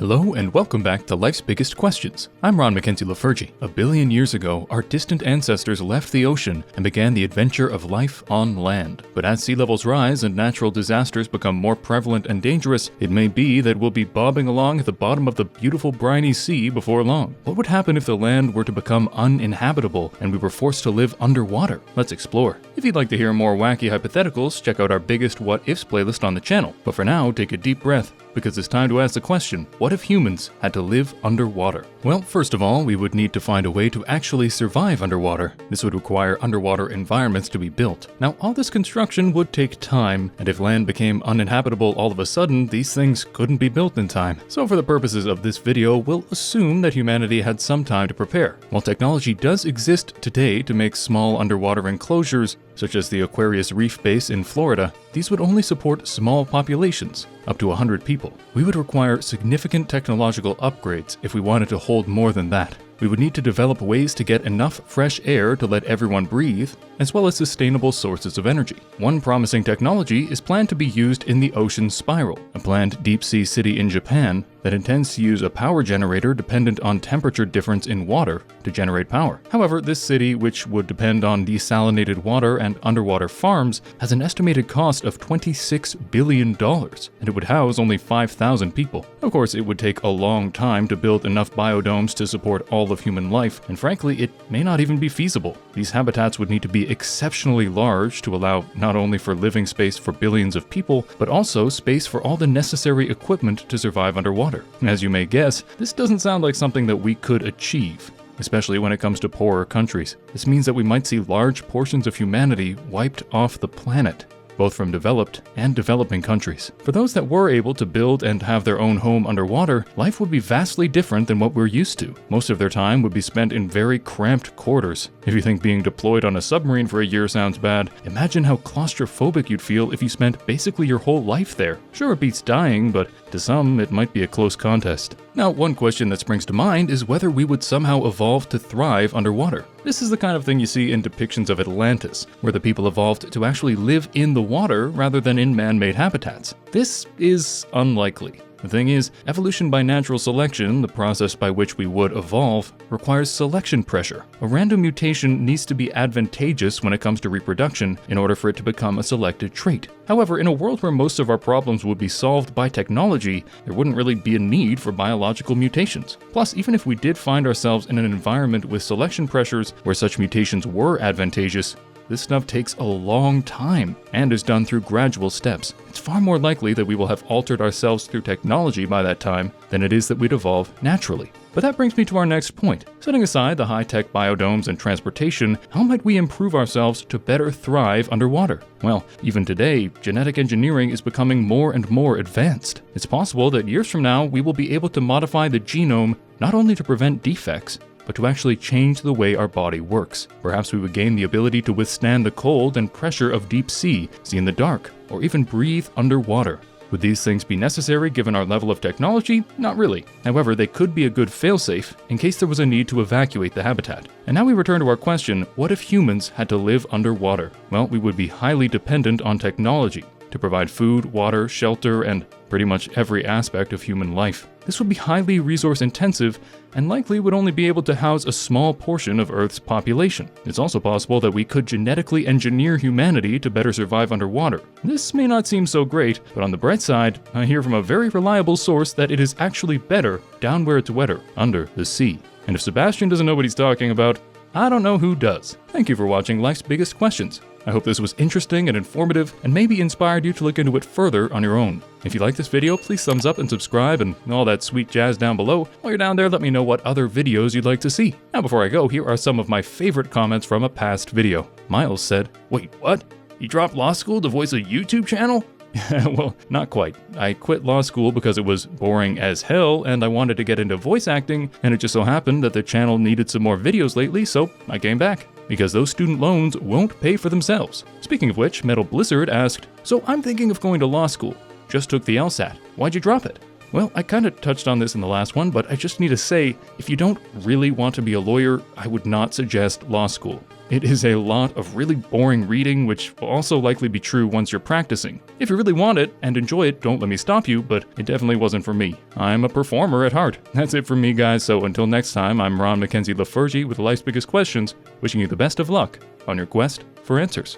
Hello and welcome back to Life's Biggest Questions. I'm Ron Mackenzie Lafergie. A billion years ago, our distant ancestors left the ocean and began the adventure of life on land. But as sea levels rise and natural disasters become more prevalent and dangerous, it may be that we'll be bobbing along at the bottom of the beautiful briny sea before long. What would happen if the land were to become uninhabitable and we were forced to live underwater? Let's explore. If you'd like to hear more wacky hypotheticals, check out our biggest what ifs playlist on the channel. But for now, take a deep breath, because it's time to ask the question, what if humans had to live underwater? Well, first of all, we would need to find a way to actually survive underwater. This would require underwater environments to be built. Now, all this construction would take time, and if land became uninhabitable all of a sudden, these things couldn't be built in time. So for the purposes of this video, we'll assume that humanity had some time to prepare. While technology does exist today to make small underwater enclosures, such as the Aquarius Reef Base in Florida, these would only support small populations, up to 100 people. We would require significant technological upgrades if we wanted to hold more than that. We would need to develop ways to get enough fresh air to let everyone breathe, as well as sustainable sources of energy. One promising technology is planned to be used in the ocean spiral, a planned deep-sea city in Japan that intends to use a power generator dependent on temperature difference in water to generate power. However, this city, which would depend on desalinated water and underwater farms, has an estimated cost of $26 billion, and it would house only 5,000 people. Of course, it would take a long time to build enough biodomes to support all of human life, and frankly, it may not even be feasible. These habitats would need to be exceptionally large to allow not only for living space for billions of people, but also space for all the necessary equipment to survive underwater. As you may guess, this doesn't sound like something that we could achieve, especially when it comes to poorer countries. This means that we might see large portions of humanity wiped off the planet, both from developed and developing countries. For those that were able to build and have their own home underwater, life would be vastly different than what we're used to. Most of their time would be spent in very cramped quarters. If you think being deployed on a submarine for a year sounds bad, imagine how claustrophobic you'd feel if you spent basically your whole life there. Sure, it beats dying, but to some, it might be a close contest. Now, one question that springs to mind is whether we would somehow evolve to thrive underwater. This is the kind of thing you see in depictions of Atlantis, where the people evolved to actually live in the water rather than in man-made habitats. This is unlikely. The thing is, evolution by natural selection, the process by which we would evolve, requires selection pressure. A random mutation needs to be advantageous when it comes to reproduction in order for it to become a selected trait. However, in a world where most of our problems would be solved by technology, there wouldn't really be a need for biological mutations. Plus, even if we did find ourselves in an environment with selection pressures where such mutations were advantageous, this stuff takes a long time and is done through gradual steps. It's far more likely that we will have altered ourselves through technology by that time than it is that we'd evolve naturally. But that brings me to our next point. Setting aside the high-tech biodomes and transportation, how might we improve ourselves to better thrive underwater? Well, even today, genetic engineering is becoming more and more advanced. It's possible that years from now, we will be able to modify the genome not only to prevent defects, but to actually change the way our body works. Perhaps we would gain the ability to withstand the cold and pressure of deep sea, see in the dark, or even breathe underwater. Would these things be necessary given our level of technology? Not really. However, they could be a good failsafe in case there was a need to evacuate the habitat. And now we return to our question, what if humans had to live underwater? Well, we would be highly dependent on technology to provide food, water, shelter, and pretty much every aspect of human life. This would be highly resource intensive and likely would only be able to house a small portion of Earth's population. It's also possible that we could genetically engineer humanity to better survive underwater. This may not seem so great, but on the bright side, I hear from a very reliable source that it is actually better down where it's wetter, under the sea. And if Sebastian doesn't know what he's talking about, I don't know who does. Thank you for watching Life's Biggest Questions. I hope this was interesting and informative and maybe inspired you to look into it further on your own. If you like this video, please thumbs up and subscribe and all that sweet jazz down below. While you're down there, let me know what other videos you'd like to see. Now before I go, here are some of my favorite comments from a past video. Miles said, "Wait, what? You dropped law school to voice a YouTube channel?" Well, not quite. I quit law school because it was boring as hell and I wanted to get into voice acting, and it just so happened that the channel needed some more videos lately, so I came back. Because those student loans won't pay for themselves. Speaking of which, Metal Blizzard asked, "So I'm thinking of going to law school. Just took the LSAT. Why'd you drop it?" Well, I kind of touched on this in the last one, but I just need to say, if you don't really want to be a lawyer, I would not suggest law school. It is a lot of really boring reading, which will also likely be true once you're practicing. If you really want it and enjoy it, don't let me stop you, but it definitely wasn't for me. I'm a performer at heart. That's it from me, guys, so until next time, I'm Ron Mackenzie LaFergie with Life's Biggest Questions, wishing you the best of luck on your quest for answers.